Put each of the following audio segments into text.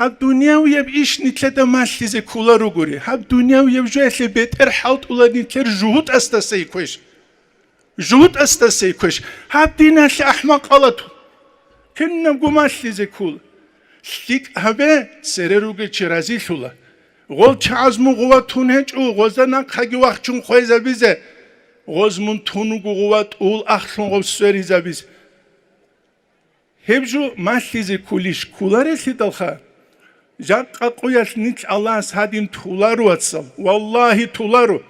الدنيا ويبيش نتلدا ماشي زي كولا رجوري هاب دنيا ويبجو أصل بيتر حاولت ولا نتلر جهود أستسي كويش جهود أستسي كويش هاب دينا أحمق غلط كنا بقو ماشي زي كولا سيك هبه سرروجي تشرازي شولا غول تشازمو غوا تونهج او غوزانا خاگي وقتون خويزا بيزه غوزمون تونو غوات اول اخشون غو سريزا بيز هبجو ماشي زي كوليش كولاري سيدالخا جاق قوياش نيت الله سادين تولارو اتسل والله تولارو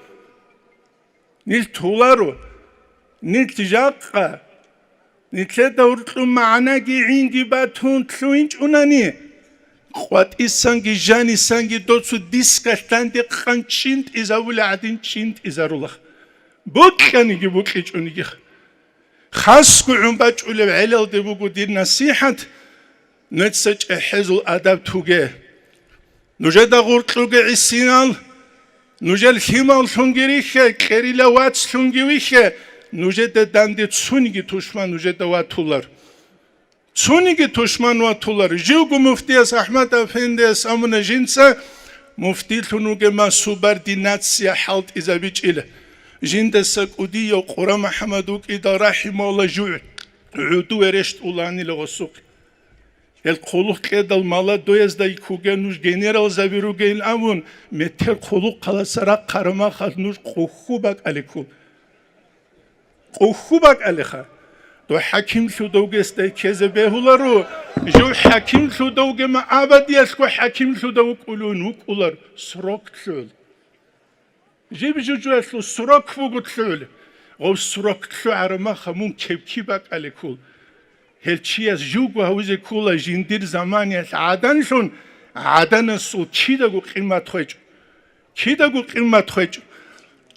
نيت تولارو نيت جاق نيت دورتلو معنا جي عندي باتون تلوينج اوناني قوات إسانجي جاني سانجي دوتسو ديسكا تاندي قانشينت إزاولي عدين شينت إزارولخ بوكاني جي بوكيج اونيجي خاصكو عمباج أولي بعلال دي بوكو دي نصيحة نتسج احزو الأدب توغي نجد غورتلوغي عسينال نجد الهيمال ثونجيريخي كريلا واتس ثونجيويخي نجد داندي تسونيجي توشمان نجد واتولار تسونيجي توشمان واتولار جيوغو مفتيس أحمد أفنديس أمنا جنسا مفتي ثنوغي ما سوبرديناتسيا حالت إذا بيج إله جندسك أودي وقرى محمدوك إذا رحمه الله جوع عدو رشت أولاني لغسوق القلوق كده المالا دويز دا يكوغنوش جنرال زبيروغي الأمون متر قلوق قلسرا قرما خلنوش قوخوبك عليكو قوخوبك عليخا دو حكيم شدوغي استي كذا بهولارو جو حكيم شدوغي ما عبد يسكو حكيم شدوغ قلونوك أولار سروك تشول جيب جوجو اسلو سروك فوغو تشول غو سروك تشو عرما خمون كيبكيبك عليكو هالشيء جوجو هوزي كولا جندير زمانية عادن شون عادن سو كيداغو قيمة خويج كيداغو قيمة خويج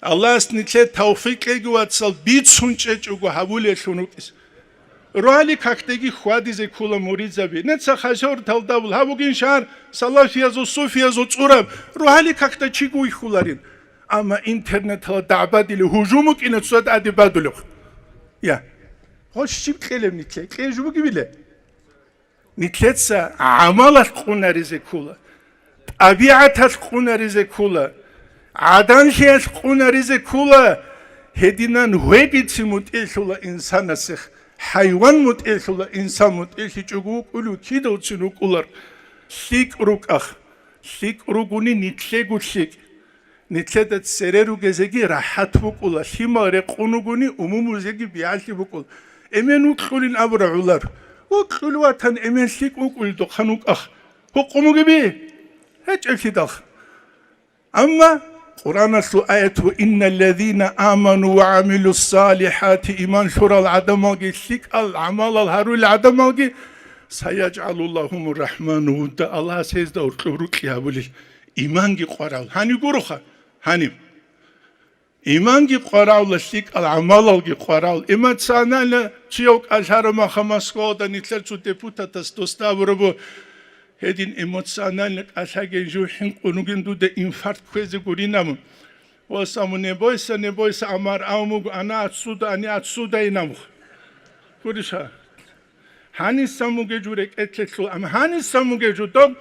الله اسنيتلي توفيق لغو اتصال بيت سونچچوغو هبول شونوكس روحالي كاكتگي خوادي زي كولا مريد زبي نتسا خشور تلدابل هبوغين شهر سلافيازو صوفيازو صورب روحالي كاكتا چيگوي خولارين اما انترنت ها دعبادي لهجومك إنا تصاد عدي بادولوخ يا هوش شيب كلام نتلي كلام جبو قبيلة نتلتسا عمالات قونا ريزي كولا طبيعتات قونا ريزي كولا عدانشيات قونا ريزي كولا هدينان هويجيتسي متئلولا إنسان نسيخ حيوان متئلولا إنسان متئلشي جوغو قلو كيدو تسنو كولار سيك روك أخ سيك روغوني نتليغو سيك نتلدت سريرو جزاجي راحت بقولا شمارة قنوجوني أمومو زاجي بيعالي بقول إمن وكلين أبرع علار وكل واتن إمن شيك وكل دخانوك أخ هو قومو جبي هج أكيدخ أما قرآن سو آية إن الذين آمنوا وعملوا الصالحات إيمان شر العدماجي شيك العمل الهرو العدماجي سيجعل اللهم الرحمن ود الله سيزدا ورقي هبولي إيمانجي قرآن هاني قروخا هاني إيمانجي قرآن لشيك العمل الجي قرآن إما تسانا لا تيوك أشهر ما خمس قوة نتلتو ديبوتا تستوستا وربو هدين إما تسانا لك أشهر جوحين قنوغين دو دي إنفارت كويزي قرينامو وسامو نبويسا أمار أموغ أنا أتسودا أني أتسودا إنامو قريشا هاني ساموغي جوريك اتلتلو أما هاني ساموغي جودوم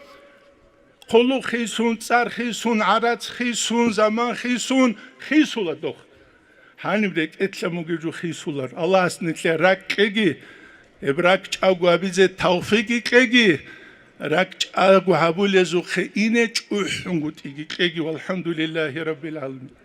قلو خيسون صار خيسون عرات خيسون زمان خيسون خيسولا دوخ هاني بدك اتلموغي جو خيسولار الله اسنتلي راكيجي ابراك چاغو ابيزه توفيقي كيجي راك چاغو هبول زو خينه چوحنگوتيجي كيجي والحمد لله رب العالمين